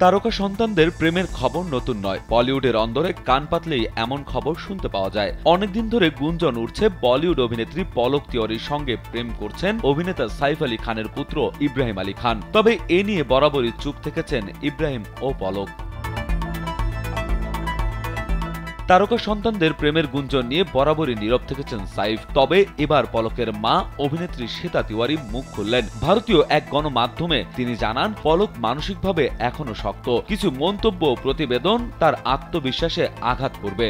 তারকা সন্তানদের প্রেমের খবর নতুন নয়। বলিউডের অন্দরে কান পাতলেই এমন খবর শুনতে পাওয়া যায়। অনেকদিন ধরে গুঞ্জন উঠছে বলিউড অভিনেত্রী পলক তিওয়ারির সঙ্গে প্রেম করছেন অভিনেতা সাইফ আলী খানের পুত্র ইব্রাহিম আলী খান। তবে এ নিয়ে বরাবরই চুপ থেকেছেন ইব্রাহিম ও পলক। তারকা সন্তানদের প্রেমের গুঞ্জন নিয়ে বরাবরই নীরব থেকেছেন সাইফ। তবে এবার পলকের মা অভিনেত্রী শ্বেতা তিওয়ারি মুখ খুললেন। ভারতীয় এক গণমাধ্যমে তিনি জানান, পলক মানসিকভাবে এখনো শক্ত। কিছু মন্তব্য প্রতিবেদন তার আত্মবিশ্বাসে আঘাত করবে।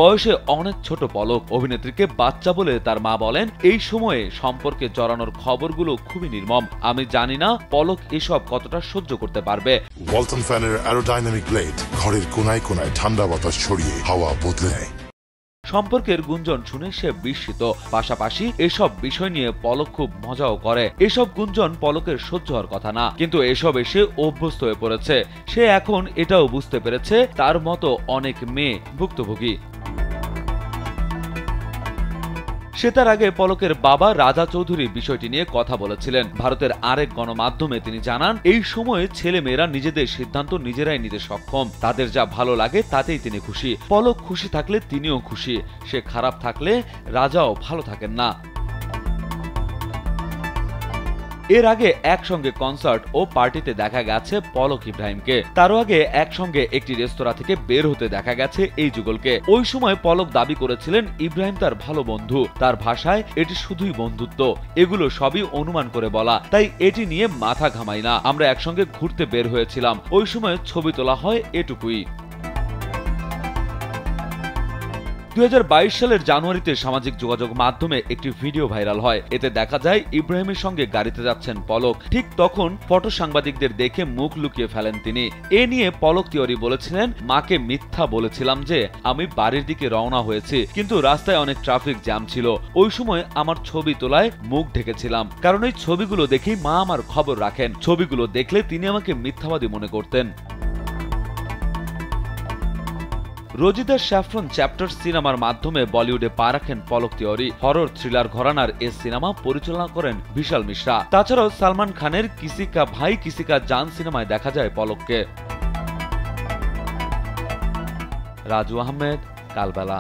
বয়সে অনেক ছোট পলক। অভিনেত্রীকে বাচ্চা বলে তার মা বলেন, এই সময়ে সম্পর্কে জড়ানোর খবরগুলো খুবই নির্মম। আমি জানি না পলক এসব কতটা সহ্য করতে পারবে। ওয়ালটন ফ্যানের অ্যারোডাইনামিক ব্লেড ঘরের কোনায় কোনায় ঠান্ডা বাতাস ছড়িয়ে হাওয়া বদলে নেয়। সম্পর্কের গুঞ্জন শুনে সে বিস্মিত। পাশাপাশি এসব বিষয় নিয়ে পলক খুব মজাও করে। এসব গুঞ্জন পলকের সহ্য হওয়ার কথা না, কিন্তু এসব এসে অভ্যস্ত হয়ে পড়েছে। সে এখন এটাও বুঝতে পেরেছে তার মতো অনেক মেয়ে ভুক্তভোগী। সে তার আগে পলকের বাবা রাজা চৌধুরী বিষয়টি নিয়ে কথা বলেছিলেন। ভারতের আরেক গণমাধ্যমে তিনি জানান, এই সময়ে ছেলে মেয়েরা নিজেদের সিদ্ধান্ত নিজেরাই নিতে সক্ষম। তাদের যা ভালো লাগে তাতেই তিনি খুশি। পলক খুশি থাকলে তিনিও খুশি। সে খারাপ থাকলে রাজাও ভালো থাকেন না। এর আগে একসঙ্গে কনসার্ট ও পার্টিতে দেখা গেছে পলক ইব্রাহিমকে। তারও আগে একসঙ্গে একটি রেস্তোরাঁ থেকে বের হতে দেখা গেছে এই যুগলকে। ওই সময় পলক দাবি করেছিলেন ইব্রাহিম তার ভালো বন্ধু। তার ভাষায় এটি শুধুই বন্ধুত্ব। এগুলো সবই অনুমান করে বলা, তাই এটি নিয়ে মাথা ঘামাই না। আমরা একসঙ্গে ঘুরতে বের হয়েছিলাম, ওই সময় ছবি তোলা হয়, এটুকুই। 2022 সালের জানুয়ারিতে সামাজিক যোগাযোগ মাধ্যমে একটি ভিডিও ভাইরাল হয়। এতে দেখা যায় ইব্রাহিমের সঙ্গে গাড়িতে যাচ্ছেন পলক। ঠিক তখন ফটো সাংবাদিকদের দেখে মুখ লুকিয়ে ফেলেন তিনি। এ নিয়ে পলক তিওয়ারি বলেছিলেন, মাকে মিথ্যা বলেছিলাম যে আমি বাড়ির দিকে রওনা হয়েছি, কিন্তু রাস্তায় অনেক ট্রাফিক জ্যাম ছিল। ওই সময় আমার ছবি তোলায় মুখ ঢেকেছিলাম, কারণ এই ছবিগুলো দেখেই মা আমার খবর রাখেন। ছবিগুলো দেখলে তিনি আমাকে মিথ্যাবাদী মনে করতেন। রোজিদার স্যাফরন চ্যাপ্টার সিনেমার মাধ্যমে বলিউডে পা রাখেন পলক তিওয়ারি। হরর থ্রিলার ঘরানার এ সিনেমা পরিচালনা করেন বিশাল মিশ্রা। তাছাড়াও সালমান খানের কিসি কা ভাই কিসি কা জান সিনেমায় দেখা যায় পলককে। রাজু আহমেদ, কালবেলা।